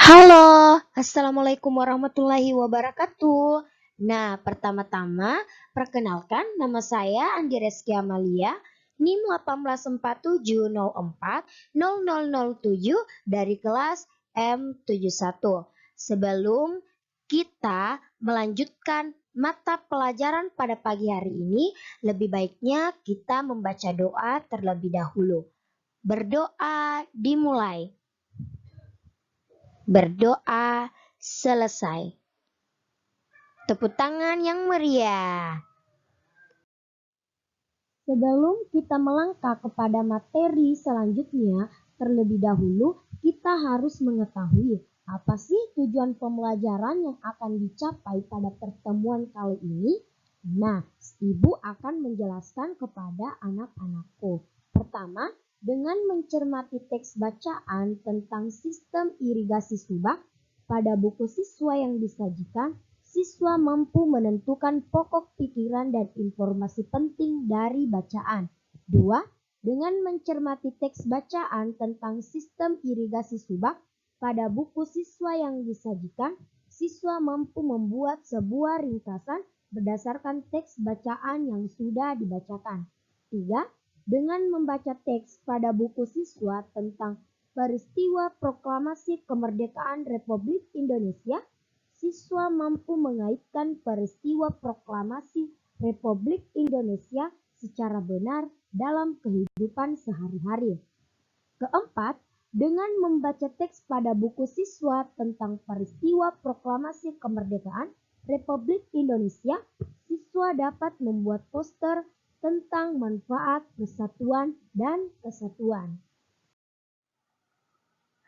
Halo, Assalamualaikum warahmatullahi wabarakatuh. Nah, pertama-tama, perkenalkan nama saya Andi Reski Amalia, NIM 1847040007 dari kelas M71. Sebelum kita melanjutkan mata pelajaran pada pagi hari ini, lebih baiknya kita membaca doa terlebih dahulu. Berdoa dimulai. Berdoa selesai. Tepuk tangan yang meriah. Sebelum kita melangkah kepada materi selanjutnya, terlebih dahulu kita harus mengetahui apa sih tujuan pembelajaran yang akan dicapai pada pertemuan kali ini. Nah, Ibu akan menjelaskan kepada anak-anakku. Pertama, dengan mencermati teks bacaan tentang sistem irigasi subak pada buku siswa yang disajikan, siswa mampu menentukan pokok pikiran dan informasi penting dari bacaan. 2. Dengan mencermati teks bacaan tentang sistem irigasi subak pada buku siswa yang disajikan, siswa mampu membuat sebuah ringkasan berdasarkan teks bacaan yang sudah dibacakan. 3. Dengan membaca teks pada buku siswa tentang peristiwa proklamasi kemerdekaan Republik Indonesia, siswa mampu mengaitkan peristiwa proklamasi Republik Indonesia secara benar dalam kehidupan sehari-hari. Keempat, dengan membaca teks pada buku siswa tentang peristiwa proklamasi kemerdekaan Republik Indonesia, siswa dapat membuat poster tentang manfaat persatuan dan kesatuan.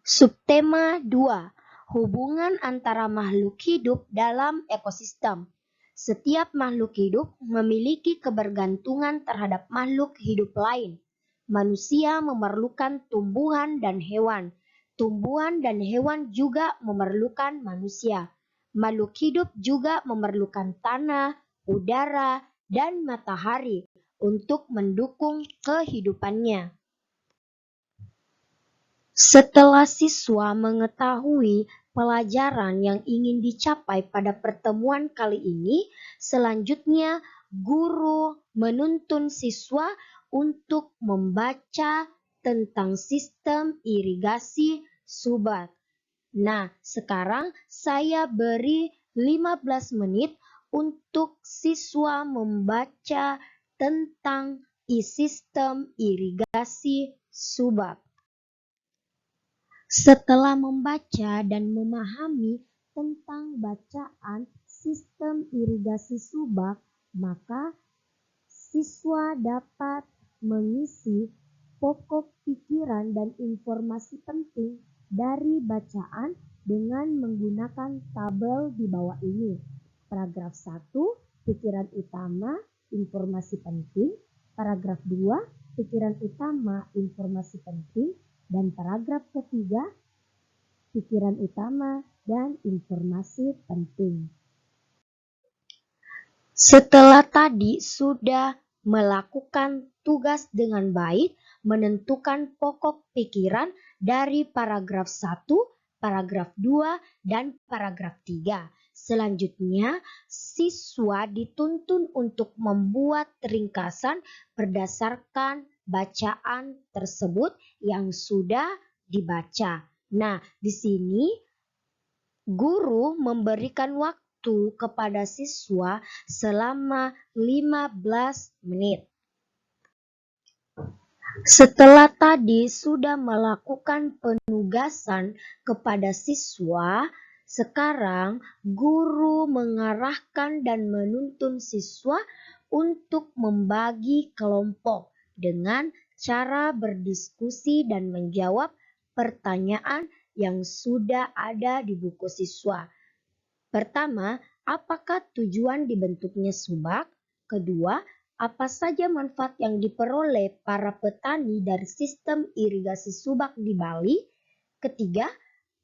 Subtema 2. Hubungan antara makhluk hidup dalam ekosistem. Setiap makhluk hidup memiliki kebergantungan terhadap makhluk hidup lain. Manusia memerlukan tumbuhan dan hewan. Tumbuhan dan hewan juga memerlukan manusia. Makhluk hidup juga memerlukan tanah, udara, dan matahari untuk mendukung kehidupannya. Setelah siswa mengetahui pelajaran yang ingin dicapai pada pertemuan kali ini, selanjutnya guru menuntun siswa untuk membaca tentang sistem irigasi subak. Nah, sekarang saya beri 15 menit untuk siswa membaca tentang sistem irigasi subak. Setelah membaca dan memahami tentang bacaan sistem irigasi subak, maka siswa dapat mengisi pokok pikiran dan informasi penting dari bacaan dengan menggunakan tabel di bawah ini. Paragraf 1, pikiran utama, informasi penting. Paragraf 2, pikiran utama, informasi penting. Dan paragraf ketiga, pikiran utama dan informasi penting. Setelah tadi sudah melakukan tugas dengan baik, menentukan pokok pikiran dari paragraf 1, paragraf 2, dan paragraf 3. Selanjutnya, siswa dituntun untuk membuat ringkasan berdasarkan bacaan tersebut yang sudah dibaca. Nah, di sini guru memberikan waktu kepada siswa selama 15 menit. Setelah tadi sudah melakukan penugasan kepada siswa, sekarang guru mengarahkan dan menuntun siswa untuk membagi kelompok dengan cara berdiskusi dan menjawab pertanyaan yang sudah ada di buku siswa. Pertama, apakah tujuan dibentuknya subak? Kedua, apa saja manfaat yang diperoleh para petani dari sistem irigasi subak di Bali? Ketiga,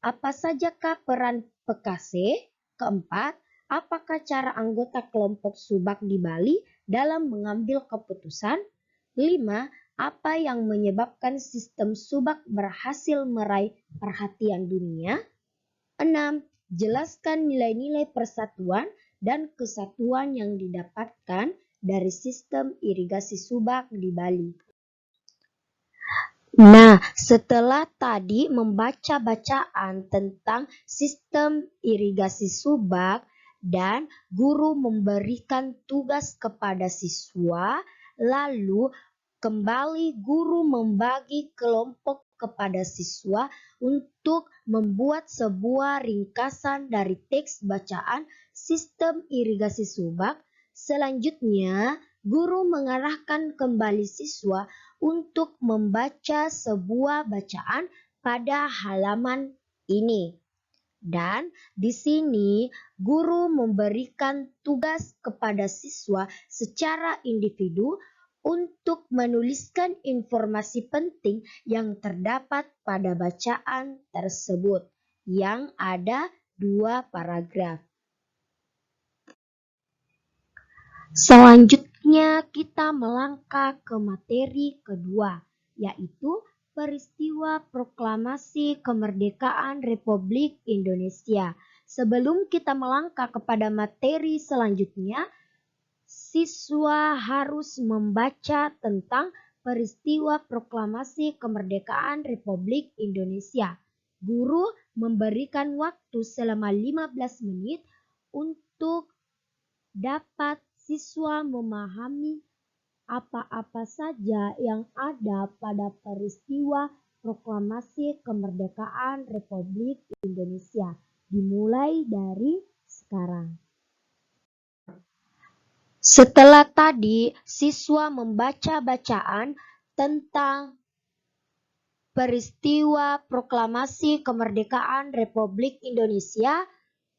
apa sajakah peran PKC? Keempat, apakah cara anggota kelompok subak di Bali dalam mengambil keputusan? 5. Apa yang menyebabkan sistem subak berhasil meraih perhatian dunia? 6. Jelaskan nilai-nilai persatuan dan kesatuan yang didapatkan dari sistem irigasi subak di Bali. Nah, setelah tadi membaca bacaan tentang sistem irigasi subak dan guru memberikan tugas kepada siswa, lalu kembali guru membagi kelompok kepada siswa untuk membuat sebuah ringkasan dari teks bacaan sistem irigasi subak. Selanjutnya, guru mengarahkan kembali siswa untuk membaca sebuah bacaan pada halaman ini. Dan di sini guru memberikan tugas kepada siswa secara individu untuk menuliskan informasi penting yang terdapat pada bacaan tersebut yang ada 2 paragraf. Selanjutnya kita melangkah ke materi kedua, yaitu peristiwa proklamasi kemerdekaan Republik Indonesia. Sebelum kita melangkah kepada materi selanjutnya, siswa harus membaca tentang peristiwa proklamasi kemerdekaan Republik Indonesia. Guru memberikan waktu selama 15 menit untuk dapat siswa memahami apa-apa saja yang ada pada peristiwa proklamasi kemerdekaan Republik Indonesia, dimulai dari sekarang. Setelah tadi siswa membaca bacaan tentang peristiwa proklamasi kemerdekaan Republik Indonesia,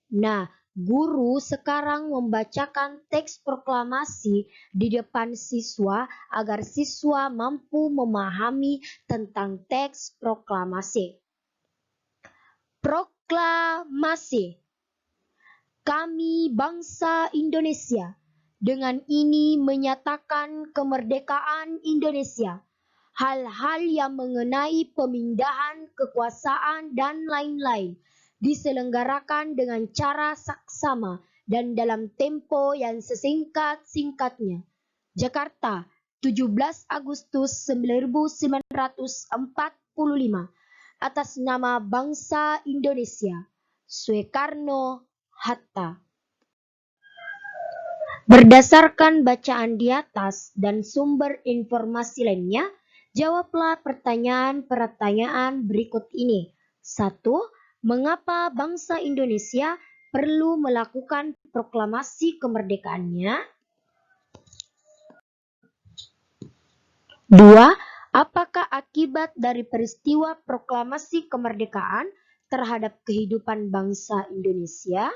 nah, guru sekarang membacakan teks proklamasi di depan siswa agar siswa mampu memahami tentang teks proklamasi. Proklamasi. Kami bangsa Indonesia dengan ini menyatakan kemerdekaan Indonesia. Hal-hal yang mengenai pemindahan kekuasaan dan lain-lain diselenggarakan dengan cara saksama dan dalam tempo yang sesingkat-singkatnya. Jakarta, 17 Agustus 1945, atas nama bangsa Indonesia. Soekarno-Hatta. Berdasarkan bacaan di atas dan sumber informasi lainnya, jawablah pertanyaan-pertanyaan berikut ini. 1. Mengapa bangsa Indonesia perlu melakukan proklamasi kemerdekaannya? 2. Apakah akibat dari peristiwa proklamasi kemerdekaan terhadap kehidupan bangsa Indonesia?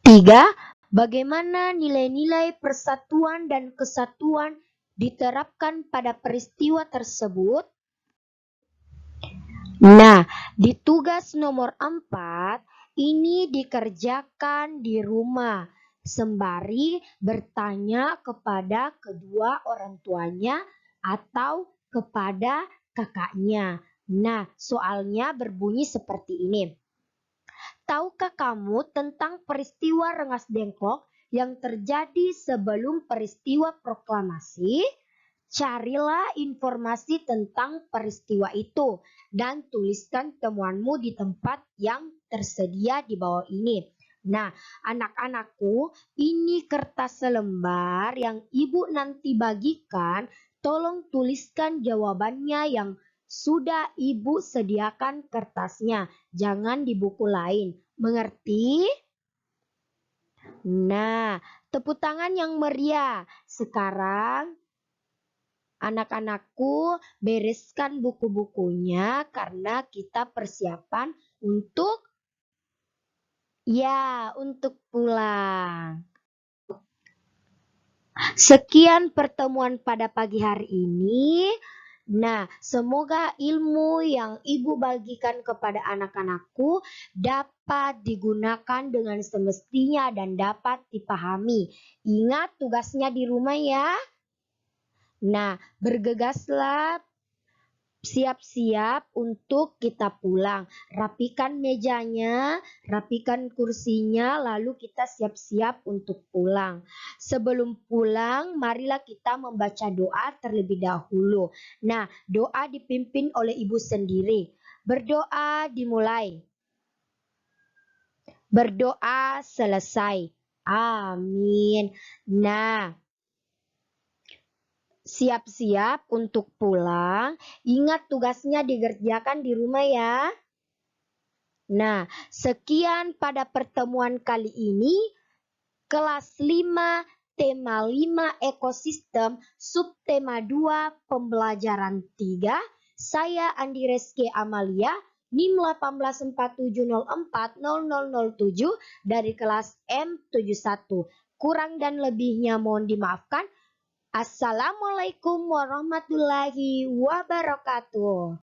3. Bagaimana nilai-nilai persatuan dan kesatuan diterapkan pada peristiwa tersebut? Nah, di tugas nomor 4, ini dikerjakan di rumah, sembari bertanya kepada kedua orang tuanya atau kepada kakaknya. Nah, soalnya berbunyi seperti ini. Tahukah kamu tentang peristiwa Rengas Dengklok yang terjadi sebelum peristiwa proklamasi? Carilah informasi tentang peristiwa itu dan tuliskan temuanmu di tempat yang tersedia di bawah ini. Nah, anak-anakku, ini kertas selembar yang ibu nanti bagikan. Tolong tuliskan jawabannya yang sudah ibu sediakan kertasnya. Jangan di buku lain. Mengerti? Nah, tepuk tangan yang meriah. Sekarang anak-anakku, bereskan buku-bukunya karena kita persiapan untuk pulang. Sekian pertemuan pada pagi hari ini. Nah, semoga ilmu yang ibu bagikan kepada anak-anakku dapat digunakan dengan semestinya dan dapat dipahami. Ingat tugasnya di rumah ya. Nah, bergegaslah Siap-siap untuk kita pulang. Rapikan mejanya, rapikan kursinya, lalu kita siap-siap untuk pulang. Sebelum pulang, marilah kita membaca doa terlebih dahulu. Nah, doa dipimpin oleh ibu sendiri. Berdoa dimulai. Berdoa selesai. Amin. Nah, siap-siap untuk pulang. Ingat tugasnya dikerjakan di rumah ya. Nah, sekian pada pertemuan kali ini. Kelas 5, tema 5 ekosistem, subtema 2 pembelajaran 3. Saya Andi Reski Amalia, NIM 1847040007 dari kelas M71. Kurang dan lebihnya mohon dimaafkan. Assalamualaikum warahmatullahi wabarakatuh.